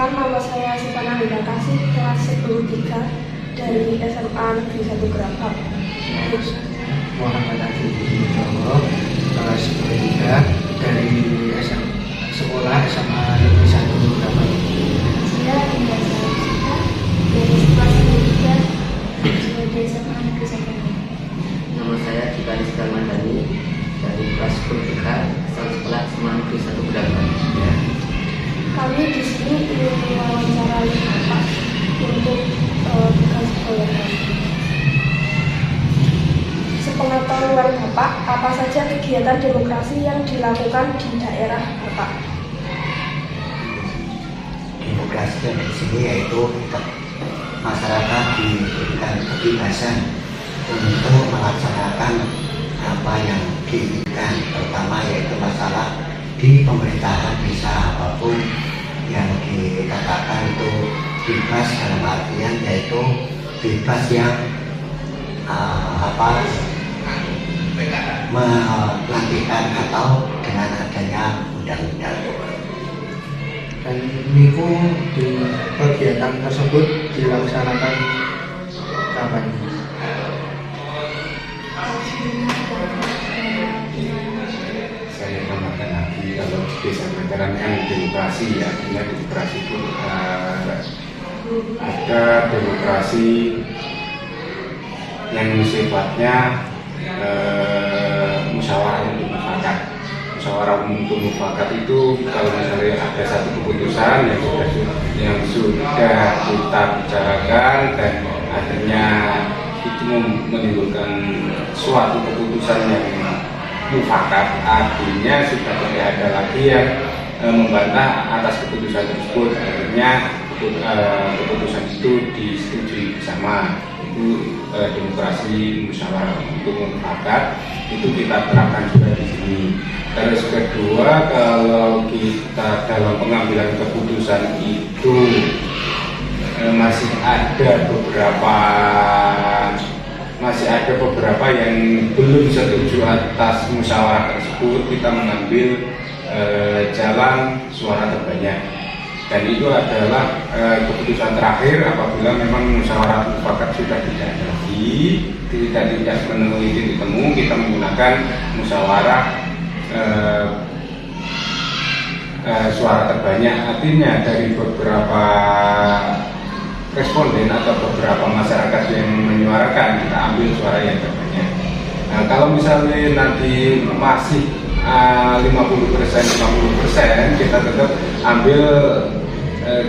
Perkenalkan, nama saya Sipana Hida Kasih, kelas 10-3 dari SMA Negeri 1 Gerabak. Muhammad Adi Widowo, kelas 10-3 dari sekolah SMA Negeri 1 Gerabak. Saya Indah Sarasita dari kelas 10-3 dari SMA Negeri 1 Gerabak. Nama saya Cika Rizka Mandani dari kelas 10-3 sekolah SMA Negeri 1 Gerabak. Kami di sini ingin mewawancarai Bapak untuk tugas sekolah kami. Sepengetahuan Bapak, apa saja kegiatan demokrasi yang dilakukan di daerah Bapak? Demokrasi yang di sini yaitu masyarakat diberikan kebebasan untuk melaksanakan apa yang diinginkan, terutama yaitu masalah di pemerintahan bisa apapun yang dikatakan itu bebas dalam artian yaitu bebas yang melantikan atau dengan adanya undang-undang. Dan niku di kegiatan tersebut dilaksanakan kapan? Saya tambahkan lagi, kalau di desa veteran kan demokrasi, artinya demokrasi itu ada demokrasi yang sifatnya musyawarah untuk mufakat. Musyawarah untuk mufakat itu kalau misalnya ada satu keputusan yang sudah kita bicarakan dan akhirnya itu menimbulkan suatu keputusan yang mufakat, artinya sudah tidak ada lagi yang membantah atas keputusan tersebut. Akhirnya keputusan itu disetujui bersama. Itu demokrasi musyawarah untuk mufakat itu kita terapkan juga di sini. Terus kedua, kalau kita dalam pengambilan keputusan itu masih ada beberapa yang belum setuju atas musyawarah tersebut, kita mengambil jalan suara terbanyak, dan itu adalah keputusan terakhir apabila memang musyawarah mufakat sudah tidak ada lagi, tidak menemui titik temu, kita menggunakan musyawarah suara terbanyak. Artinya dari beberapa responden atau beberapa masyarakat yang menyuarakan, kita ambil suara yang terbanyak. Nah, kalau misalnya nanti masih 50%, kita tetap ambil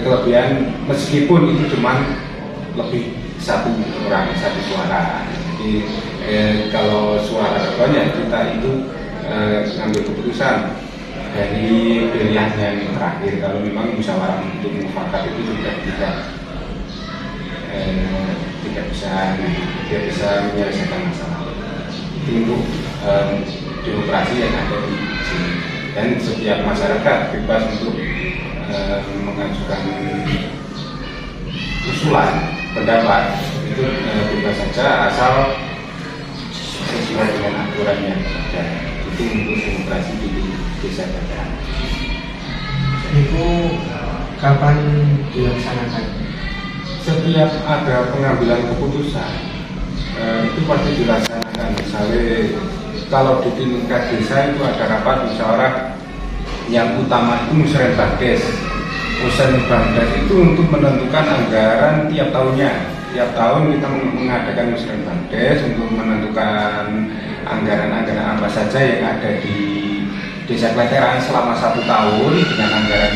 kelebihan meskipun itu cuma lebih satu suara. Jadi kalau suara terbanyak kita itu ambil keputusan dari pilihan yang terakhir. Kalau memang musyawarah untuk mufakat itu sudah tidak bisa menyelesaikan masalah. Itu untuk demokrasi yang ada di sini, dan setiap masyarakat bebas untuk mengajukan usulan pendapat, itu bebas saja asal sesuai dengan aturan yang ada. Itu untuk demokrasi di desa veteran. Itu kapan dilaksanakan? Setiap ada pengambilan keputusan itu pasti dilaksanakan. Misalnya kalau di tingkat desa itu ada rapat musyawarah yang utama itu musrenbangdes. Musrenbangdes itu untuk menentukan anggaran tiap tahunnya. Tiap tahun kita mengadakan musrenbangdes untuk menentukan anggaran-anggaran apa saja yang ada di desa veteran selama 1 tahun dengan anggaran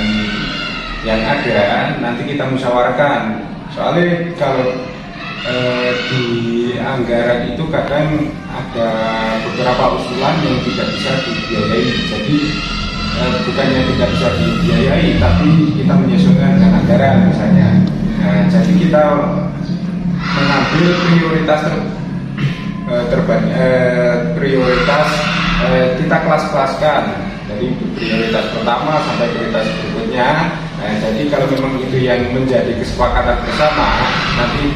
yang ada. Nanti kita musyawarahkan. Soalnya kalau di anggaran itu kadang ada beberapa usulan yang tidak bisa dibiayai. Jadi bukannya tidak bisa dibiayai, tapi kita menyesuaikan dengan anggaran misalnya. Jadi kita mengambil prioritas prioritas kita kelas-kelaskan. Jadi prioritas pertama sampai prioritas berikutnya. Jadi kalau memang itu yang menjadi kesepakatan bersama, nanti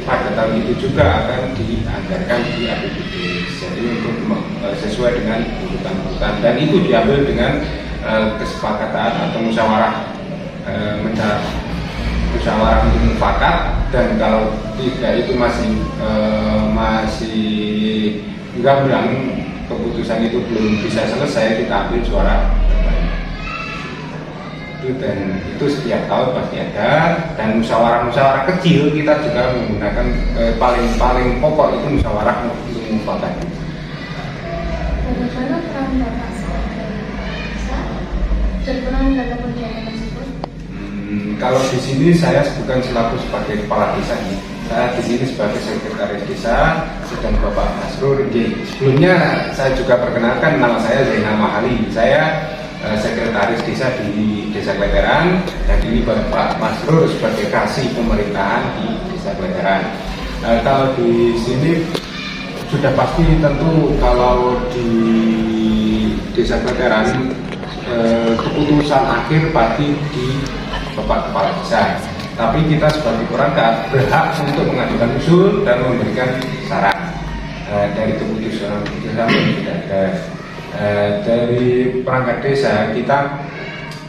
pada tahun itu juga akan dianggarkan di APBD. Jadi untuk sesuai dengan urutan-urutan, dan itu diambil dengan kesepakatan atau musyawarah musyawarah untuk mufakat, dan kalau tidak itu masih gamblang, keputusan itu belum bisa selesai, kita ambil suara terbanyak. Dan itu setiap tahun pasti ada. Dan musyawarah kecil kita juga menggunakan paling pokok itu musyawarah untuk mufakat. Bagaimana peran Bapak sebagai desa berperan dalam kegiatan tersebut? Kalau di sini saya bukan selaku sebagai kepala desa nih. Saya di sini sebagai sekretaris desa, sedang Bapak Masrur. Sebelumnya saya juga perkenalkan, nama saya Zainal Mahali. Saya sekretaris desa di Desa Kleteran, dan ini Bapak Masrur sebagai kasih pemerintahan di Desa Kleteran. Kalau di sini sudah pasti tentu kalau di Desa Kleteran keputusan akhir pasti di Bapak Kepala Desa. Tapi kita sebagai perangkat berhak untuk mengajukan usul dan memberikan saran. Dari keputusan yang sudah ada dari perangkat desa, kita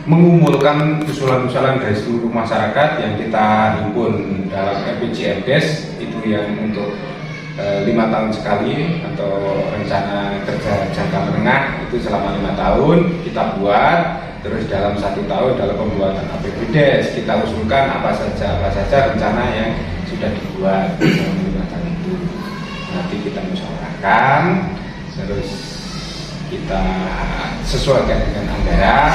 mengumpulkan usulan-usulan dari seluruh masyarakat yang kita himpun dalam RPJMDes, itu yang untuk 5 tahun sekali atau rencana kerja jangka menengah itu selama 5 tahun kita buat. Terus dalam 1 tahun dalam pembuatan APBDes kita usulkan apa saja rencana yang sudah dibuat selama 5 tahun itu. Nanti kita musyawarahkan, terus kita sesuaikan dengan anggaran,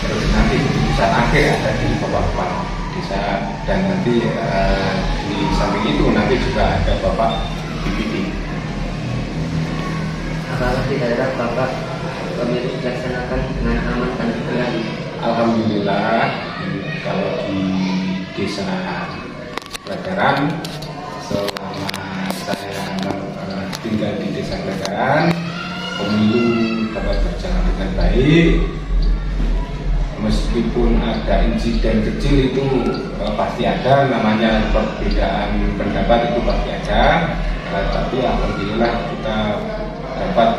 terus nanti keputusan akhir ada di Bapak Desa, dan nanti di samping itu nanti juga ada Bapak BPD. Apakah di daerah Bapak pemilu dilaksanakan dengan aman dan terkendali? Alhamdulillah, kalau di Desa Kleteran selama saya tinggal di Desa Kleteran, pemilu dapat berjalan dengan baik. Meskipun ada insiden kecil itu pasti ada, namanya perbedaan pendapat itu pasti ada, tapi alhamdulillah kita dapat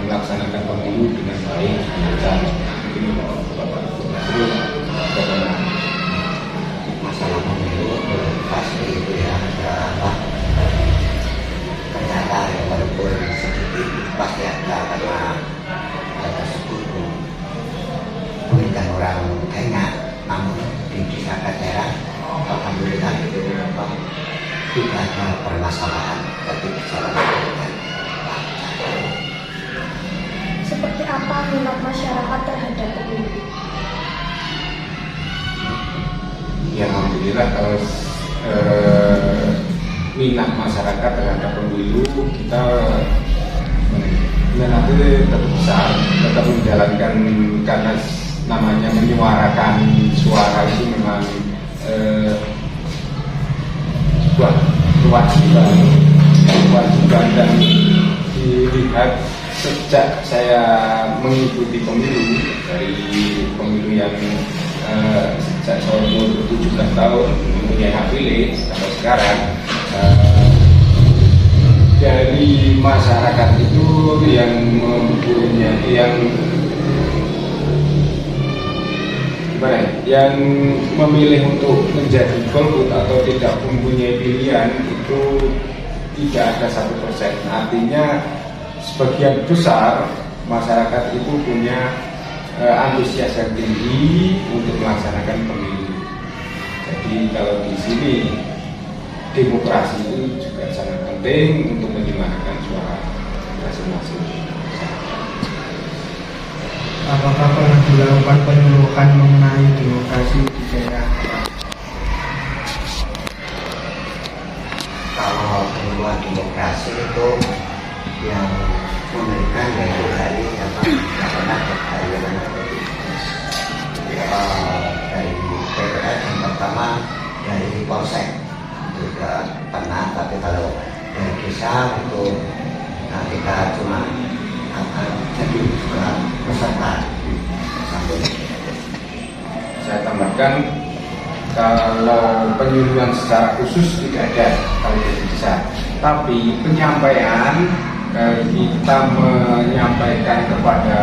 melaksanakan pemilu dengan baik. Mungkin Bapak Masrur bagaimana? Masalah pemilu pasti itu ya ada apa? Ternyata ya, walaupun sedikit pasti ada, karena ada sekutu bukan orang banyak, namun di Desa Kleteran alhamdulillah itu apa, tidak ada permasalahan, tapi berjalan dengan lancar. Seperti apa minat masyarakat terhadap pemilu? Ya alhamdulillah kalau minat masyarakat terhadap pemilu kita nanti tetap besar, tetap menjalankan, karena namanya menyuarakan suara itu memang sebuah kewajiban, dan dilihat sejak saya mengikuti pemilu, dari pemilu yang sejak saya umur 17 tahun mempunyai hak pilih sampai sekarang, dari masyarakat itu yang memilih untuk menjadi golput atau tidak mempunyai pilihan itu tidak ada 1%. Artinya sebagian besar masyarakat itu punya antusias yang tinggi untuk melaksanakan pemilu. Jadi kalau di sini demokrasi itu juga sangat penting untuk menyuarakan suara masing-masing. Apakah pernah dilakukan penyuluhan mengenai demokrasi di daerah? Kalau penyuluhan demokrasi itu yang memberikan dari hari apa yang pernah dari PPS yang pertama dari Polsek juga pernah, tapi kalau dari desa itu kita cuma akan jadi juga peserta sampai. Saya tambahkan, kalau penyuluhan secara khusus tidak ada kalau di desa, tapi penyampaian kita menyampaikan kepada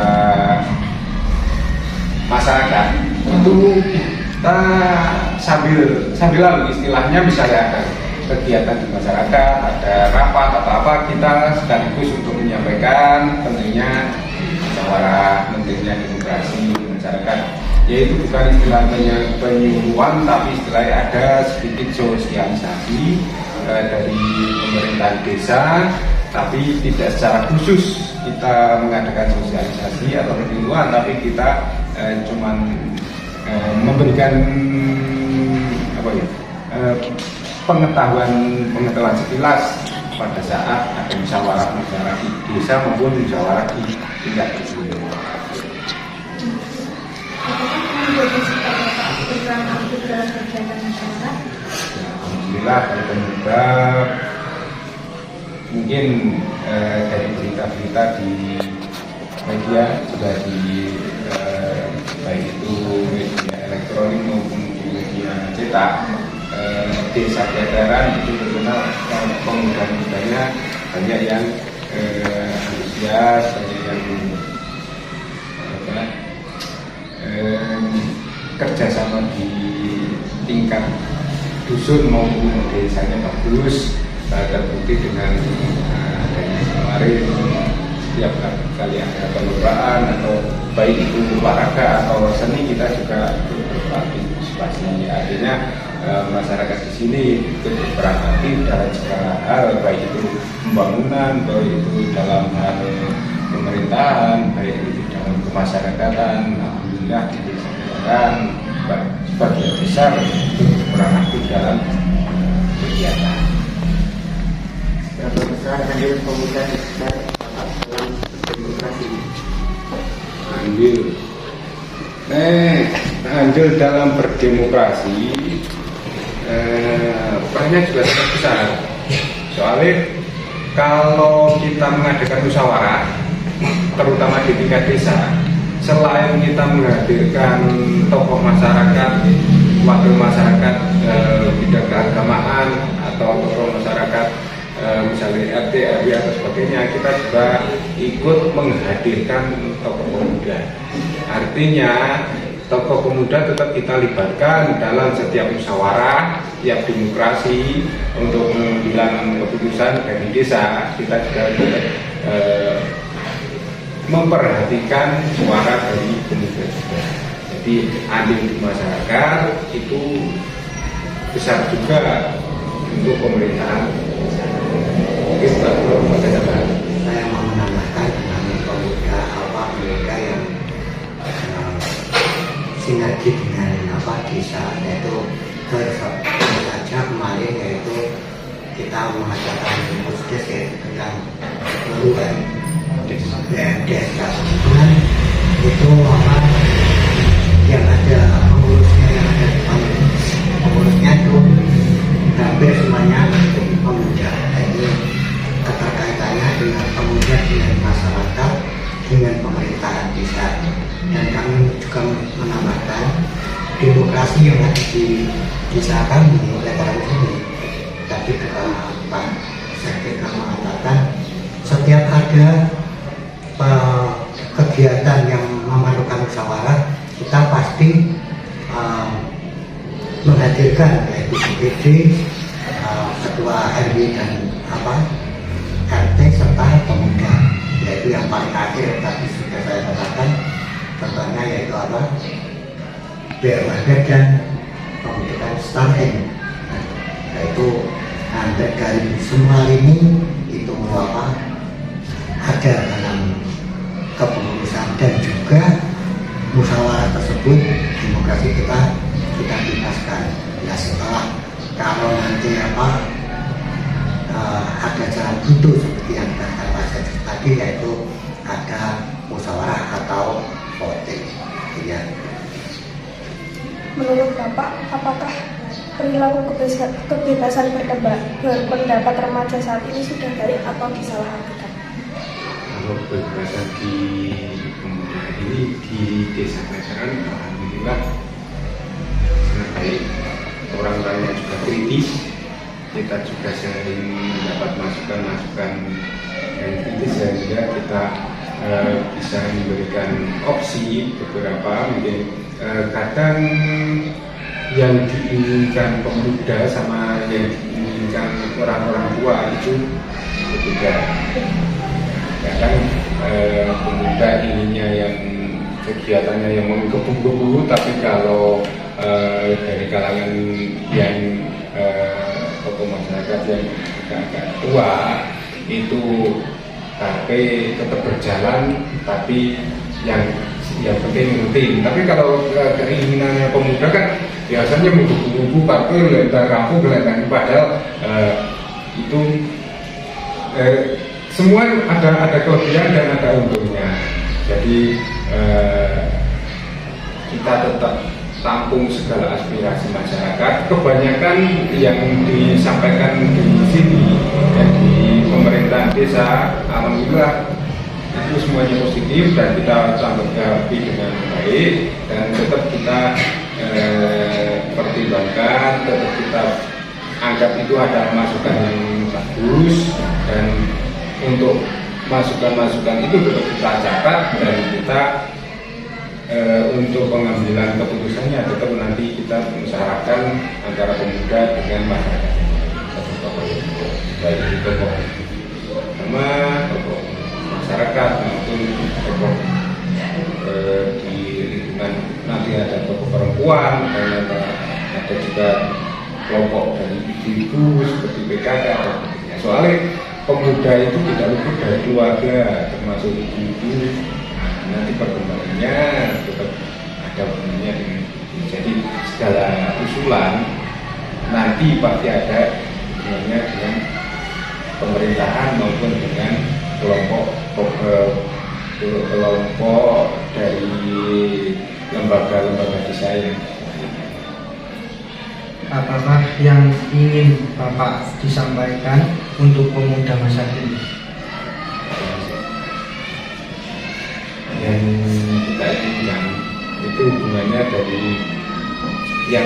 masyarakat itu itu kita sambil lalu istilahnya, misalnya ada kegiatan di masyarakat, ada rapat atau apa, kita sekaligus untuk menyampaikan pentingnya musyawarah, pentingnya demokrasi di masyarakat, yaitu bukan istilahnya penyuluhan, tapi istilahnya ada sedikit sosialisasi dari pemerintahan desa, tapi tidak secara khusus kita mengadakan sosialisasi atau penyuluhan, tapi kita cuman memberikan apa ya, pengetahuan sekilas pada saat ada musyawarah di desa maupun musyawarah di tingkat kecil. Apakah menjadi sikap Bapak berperan aktif dalam kegiatan masyarakat? Alhamdulillah, kalau pemuda mungkin dari berita-berita di media sudah baik itu media elektronik maupun di media cetak, desa Kedaran itu terkenal pemuda-mudanya banyak yang antusias, banyak yang kerjasama di tingkat dusun maupun desanya bagus. Terbukti dengan adanya kemarin setiap kali ada perlombaan atau baik itu olahraga atau seni, kita juga berpartisipasi. Artinya masyarakat di sini ikut berperan aktif dalam segala hal, baik itu pembangunan, baik itu dalam hal pemerintahan, baik itu dalam kemasyarakatan. Alhamdulillah di desa Kedaran sebagian besar ikut berperan aktif dalam kegiatan. Berapa besar andil pemuda di sekitar dalam demokrasi? Andil dalam berdemokrasi perannya juga sangat besar. Soalnya kalau kita mengadakan musyawarah, terutama di tingkat desa, selain kita menghadirkan tokoh masyarakat, wakil masyarakat bidang keagamaan atau tokoh masyarakat misalnya RT, RW atau sebagainya, kita juga ikut menghadirkan tokoh pemuda. Artinya tokoh pemuda tetap kita libatkan dalam setiap musyawarah, setiap demokrasi untuk mengambil keputusan dari desa. Kita juga memperhatikan suara dari pemuda juga. Jadi andil di masyarakat itu besar juga untuk pemerintahan. Saya mau menambahkan tentang pemuda yang sinergi dengan desa, yaitu saja kemarin yaitu kita mengadakan musdes tentang perubahan desa. Kebetulan itu yang ada pengurusnya, pengurusnya itu hampir semuanya pemuda. Jadi keterkaitannya dengan pemuda, dengan masyarakat, dengan pemerintahan desa. Dan kami juga menambahkan demokrasi yang ada di desa kami oleh tahun ini. Tapi Pak Sekda mengatakan setiap ada kegiatan yang memerlukan musyawarah, kita pasti menghadirkan yaitu BPD, ketua RW dan RT serta pemuda, yaitu yang paling akhir tadi sudah saya katakan contohnya yaitu BRWD dan pembentukan stunting, yaitu hampir dari semua ini itu ada dalam kepengurusan, dan juga musyawarah tersebut demokrasi kita bebaskan. Ya setelah kalau nanti ada jalan buntu seperti yang dikatakan Pak Sekda tadi, yaitu ada musyawarah atau voting. Ya. Menurut Bapak, apakah perilaku kebebasan berpendapat remaja saat ini sudah baik atau disalahartikan? Kalau kebebasan di pemuda ini di desa Kedaran, alhamdulillah sangat baik. Orang-orangnya juga kritis, kita juga sering mendapat masukan yang kritis, sehingga kita bisa memberikan opsi beberapa, mungkin kadang yang diinginkan pemuda sama yang diinginkan orang-orang tua itu berbeda. Kadang pemuda inginnya yang kegiatannya yang menggebu-gebu, tapi kalau dari kalangan yang tokoh masyarakat yang agak tua itu tapi tetap berjalan, tapi yang penting rutin. Tapi kalau keinginannya pemuda kan biasanya menggebu-gebu, parkir, lempar kampung, padahal itu semua ada kelebihan dan ada untungnya. Jadi kita tetap tampung segala aspirasi masyarakat. Kebanyakan yang disampaikan di sini di pemerintahan desa, alhamdulillah itu semuanya positif dan kita tanggapi dengan baik, dan tetap kita pertimbangkan, tetap kita anggap itu ada masukan yang bagus, dan untuk masukan-masukan itu tetap kita catat, dan kita untuk pengambilan keputusannya tetap nanti kita musyawarahkan antara pemuda dengan masyarakat, baik itu tokoh sama tokoh masyarakat maupun tokoh di lingkungan, nanti ada tokoh perempuan, ada juga kelompok dari ibu-ibu seperti PKK. Soalnya pemuda itu tidak luput dari keluarga, termasuk ibu-ibu. Nanti perkembangannya tetap ada hubungannya dengan itu. Jadi segala usulan nanti pasti ada hubungannya dengan pemerintahan maupun dengan kelompok dari lembaga-lembaga desa yang apakah yang ingin Bapak disampaikan untuk pemuda masa kini? Yang kita inginkan itu hubungannya dari yang,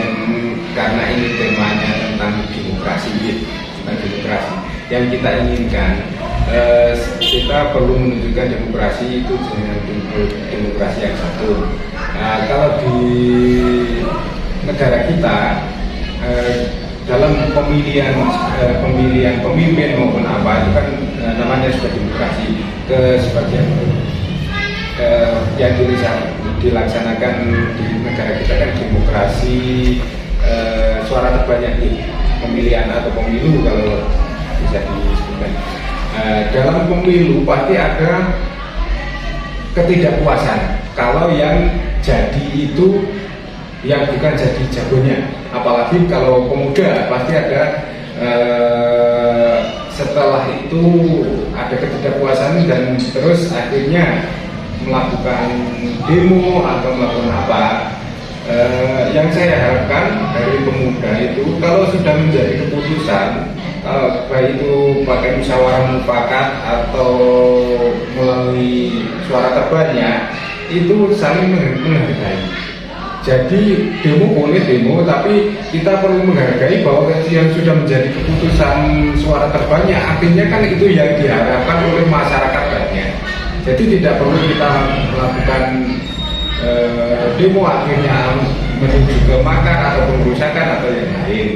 karena ini temanya tentang demokrasi, yang kita inginkan kita perlu menunjukkan demokrasi itu dengan demokrasi yang satu. Kalau di negara kita dalam pemilihan pemimpin maupun apa itu kan namanya sudah demokrasi. Ke sebagian yang dilaksanakan di negara kita kan demokrasi suara terbanyak di pemilihan atau pemilu kalau bisa disebutkan. Dalam pemilu pasti ada ketidakpuasan kalau yang jadi itu yang bukan jadi jagonya, apalagi kalau pemuda pasti ada setelah itu ada ketidakpuasan dan terus akhirnya melakukan demo atau melakukan apa. Yang saya harapkan dari pemuda itu kalau sudah menjadi keputusan, baik itu pakai musyawarah mufakat atau melalui suara terbanyak, itu saling menghargai. Jadi demo boleh demo, tapi kita perlu menghargai bahwa yang sudah menjadi keputusan suara terbanyak, artinya kan itu yang diharapkan oleh masyarakat banyak. Jadi tidak perlu kita melakukan demo akhirnya menuju ke makar atau pengerusakan atau yang lain.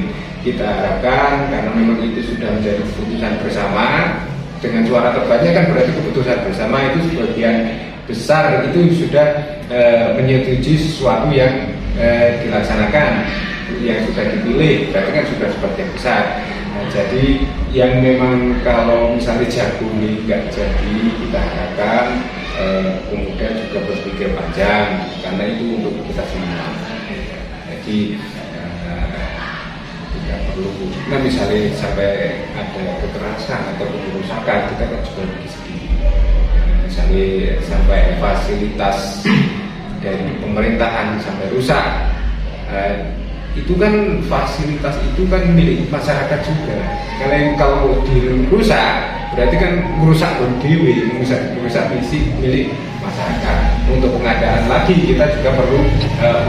Kita harapkan karena memang itu sudah menjadi keputusan bersama dengan suara terbanyak, kan berarti keputusan bersama itu sebagian besar itu sudah menyetujui sesuatu yang dilaksanakan, yang sudah dipilih, berarti kan sudah sebagian besar. Jadi yang memang kalau misalnya jago ini nggak jadi, kita harapkan pemuda juga berpikir panjang, karena itu untuk kita semua. Jadi tidak perlu, nah misalnya sampai ada kekerasan atau pengerusakan, kita kan juga sedih. Misalnya sampai fasilitas dari pemerintahan sampai rusak, itu kan fasilitas itu kan milik masyarakat juga. Kalau dirusak berarti kan merusak berdiri, merusak fisik milik masyarakat. Untuk pengadaan lagi kita juga perlu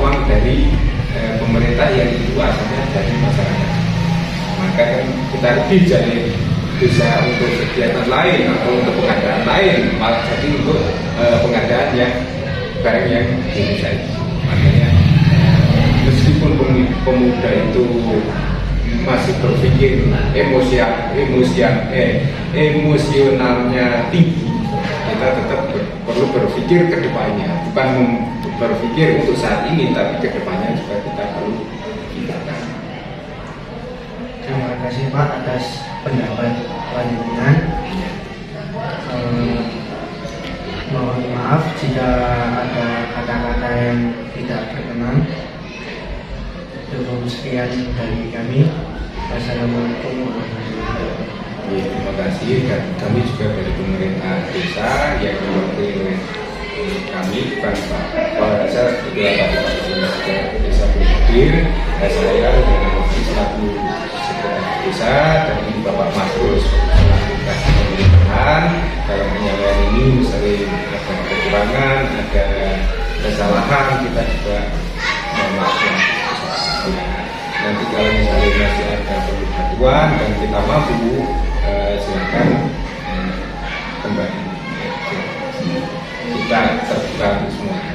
uang dari pemerintah yang itu asalnya dari masyarakat. Maka kan kita lebih jadi bisa untuk kegiatan lain atau untuk pengadaan lain, malah jadi untuk pengadaan yang barang yang dirusak. Makanya meskipun pemuda itu masih berpikir emosionalnya tinggi, kita tetap perlu berpikir ke depannya, bukan berpikir untuk saat ini, tapi ke depannya juga kita perlu pikirkan. Terima kasih Pak atas pendapat panjenengan. Mohon maaf jika ada kata-kata yang tidak berkenan. Cukup sekian dari kami. Wassalamualaikum warahmatullahi wabarakatuh. Terima kasih. Dan kami juga dari pemerintah desa yang mewakili kami, bukan Pak Kepala Desa, juga Pak Desa Bukdir, saya dengan selaku sekretaris desa, dan ini Bapak Masrul selaku kasih pemerintahan. Dalam penyampaian ini sering ada kekurangan, ada kesalahan, kita juga memaafkan. Nanti kalau misalnya masih ada perlu bantuan dan kita mampu, silakan kembali. Kita terbuka semua.